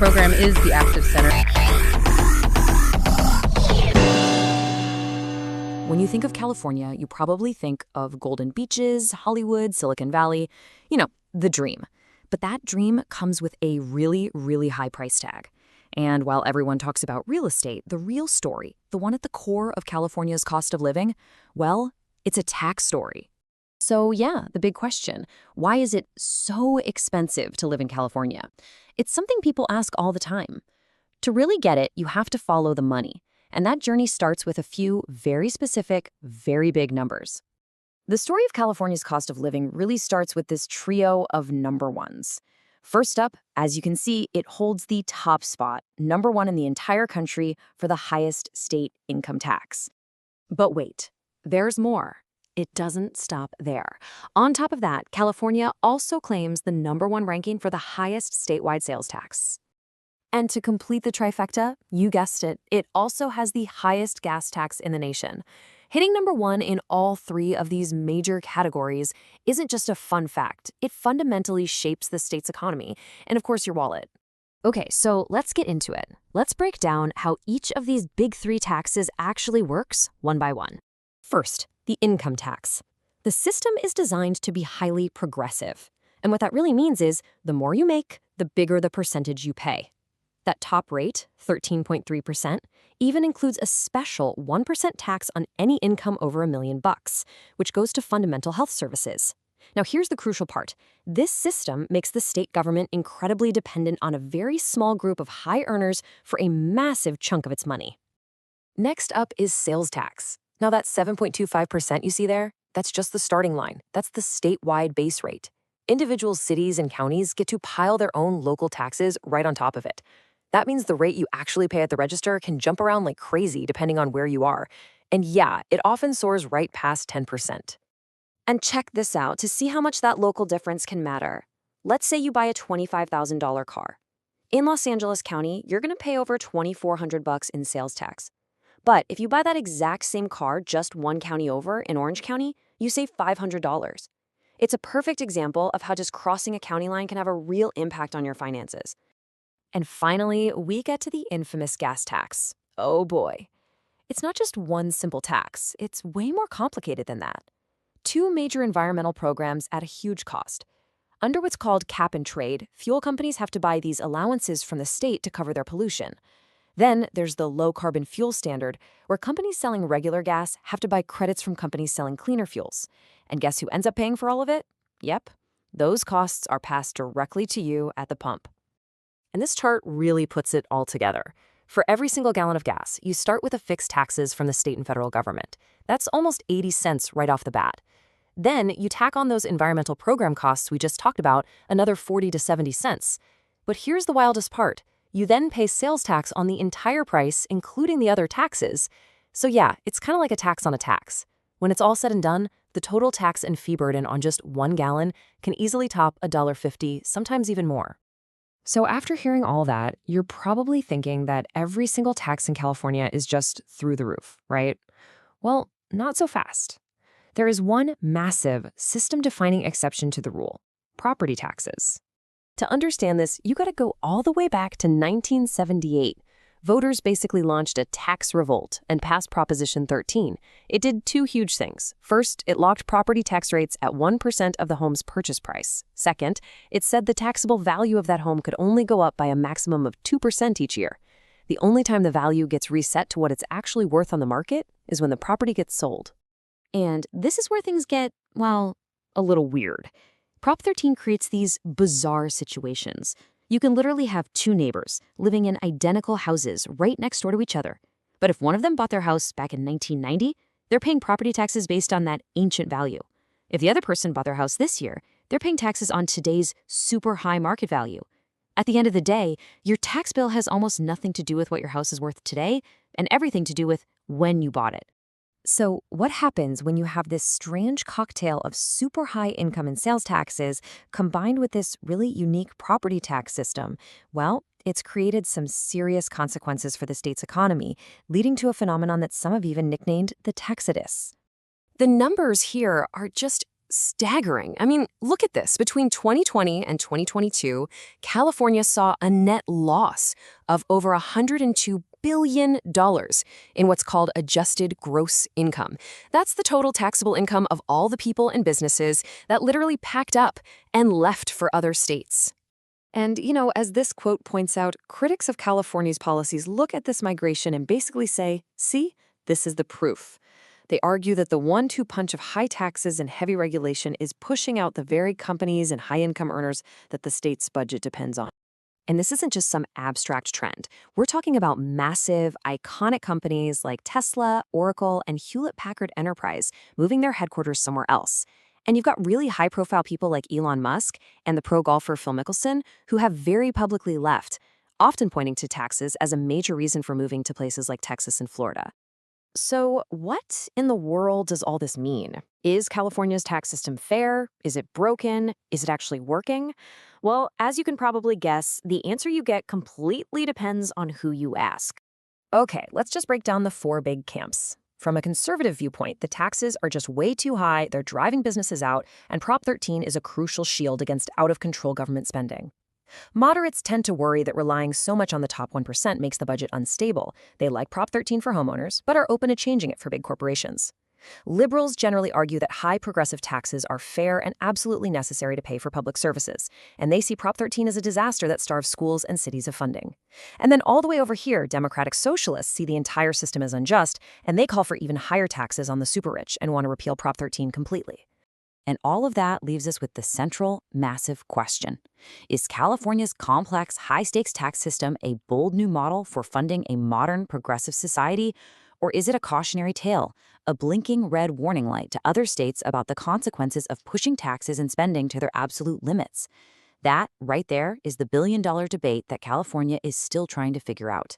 program is the Active Center. When you think of California, you probably think of golden beaches, Hollywood, Silicon Valley, the dream. But that dream comes with a really, really high price tag. And while everyone talks about real estate, the real story, the one at the core of California's cost of living, well, it's a tax story. So yeah, the big question, why is it so expensive to live in California? It's something people ask all the time. To really get it, you have to follow the money. And that journey starts with a few very specific, very big numbers. The story of California's cost of living really starts with this trio of number ones. First up, as you can see, it holds the top spot, number one in the entire country for the highest state income tax. But wait, there's more. It doesn't stop there. On top of that, California also claims the number one ranking for the highest statewide sales tax. And to complete the trifecta, you guessed it, it also has the highest gas tax in the nation. Hitting number one in all three of these major categories isn't just a fun fact. It fundamentally shapes the state's economy and, of course, your wallet. Okay, so let's get into it. Let's break down how each of these big three taxes actually works one by one. First, the income tax. The system is designed to be highly progressive. And what that really means is the more you make, the bigger the percentage you pay. That top rate, 13.3%, even includes a special 1% tax on any income over $1 million, which goes to fundamental health services. Now here's the crucial part. This system makes the state government incredibly dependent on a very small group of high earners for a massive chunk of its money. Next up is sales tax. Now that 7.25% you see there, that's just the starting line. That's the statewide base rate. Individual cities and counties get to pile their own local taxes right on top of it. That means the rate you actually pay at the register can jump around like crazy depending on where you are. And yeah, it often soars right past 10%. And check this out to see how much that local difference can matter. Let's say you buy a $25,000 car. In Los Angeles County, you're going to pay over $2,400 in sales tax. But if you buy that exact same car just one county over in Orange County, you save $500. It's a perfect example of how just crossing a county line can have a real impact on your finances. And finally, we get to the infamous gas tax. Oh boy. It's not just one simple tax. It's way more complicated than that. Two major environmental programs at a huge cost. Under what's called cap and trade, fuel companies have to buy these allowances from the state to cover their pollution. Then there's the low-carbon fuel standard, where companies selling regular gas have to buy credits from companies selling cleaner fuels. And guess who ends up paying for all of it? Yep, those costs are passed directly to you at the pump. And this chart really puts it all together. For every single gallon of gas, you start with a fixed taxes from the state and federal government. That's almost 80 cents right off the bat. Then you tack on those environmental program costs we just talked about, another 40 to 70 cents. But here's the wildest part. You then pay sales tax on the entire price, including the other taxes. So yeah, it's kind of like a tax on a tax. When it's all said and done, the total tax and fee burden on just 1 gallon can easily top $1.50, sometimes even more. So after hearing all that, you're probably thinking that every single tax in California is just through the roof, right? Well, not so fast. There is one massive system-defining exception to the rule: property taxes. To understand this, you got to go all the way back to 1978. Voters basically launched a tax revolt and passed Proposition 13. It did two huge things. First, it locked property tax rates at 1% of the home's purchase price. Second, it said the taxable value of that home could only go up by a maximum of 2% each year. The only time the value gets reset to what it's actually worth on the market is when the property gets sold. And this is where things get, well, a little weird. Prop 13 creates these bizarre situations. You can literally have two neighbors living in identical houses right next door to each other. But if one of them bought their house back in 1990, they're paying property taxes based on that ancient value. If the other person bought their house this year, they're paying taxes on today's super high market value. At the end of the day, your tax bill has almost nothing to do with what your house is worth today and everything to do with when you bought it. So what happens when you have this strange cocktail of super high income and sales taxes combined with this really unique property tax system? Well, it's created some serious consequences for the state's economy, leading to a phenomenon that some have even nicknamed the Taxodus. The numbers here are just staggering. I mean, look at this. Between 2020 and 2022, California saw a net loss of over $102 billion in what's called adjusted gross income. That's the total taxable income of all the people and businesses that literally packed up and left for other states. And, as this quote points out, critics of California's policies look at this migration and basically say, see, this is the proof. They argue that the 1-2 punch of high taxes and heavy regulation is pushing out the very companies and high-income earners that the state's budget depends on. And this isn't just some abstract trend. We're talking about massive, iconic companies like Tesla, Oracle, and Hewlett-Packard Enterprise moving their headquarters somewhere else. And you've got really high-profile people like Elon Musk and the pro golfer Phil Mickelson who have very publicly left, often pointing to taxes as a major reason for moving to places like Texas and Florida. So what in the world does all this mean? Is California's tax system fair? Is it broken? Is it actually working? Well, as you can probably guess, the answer you get completely depends on who you ask. Okay, let's just break down the 4 big camps. From a conservative viewpoint, the taxes are just way too high, they're driving businesses out, and Prop 13 is a crucial shield against out-of-control government spending. Moderates tend to worry that relying so much on the top 1% makes the budget unstable. They like Prop 13 for homeowners, but are open to changing it for big corporations. Liberals generally argue that high progressive taxes are fair and absolutely necessary to pay for public services, and they see Prop 13 as a disaster that starves schools and cities of funding. And then all the way over here, Democratic socialists see the entire system as unjust, and they call for even higher taxes on the super-rich and want to repeal Prop 13 completely. And all of that leaves us with the central, massive question. Is California's complex, high-stakes tax system a bold new model for funding a modern, progressive society? Or is it a cautionary tale, a blinking red warning light to other states about the consequences of pushing taxes and spending to their absolute limits? That, right there, is the billion-dollar debate that California is still trying to figure out.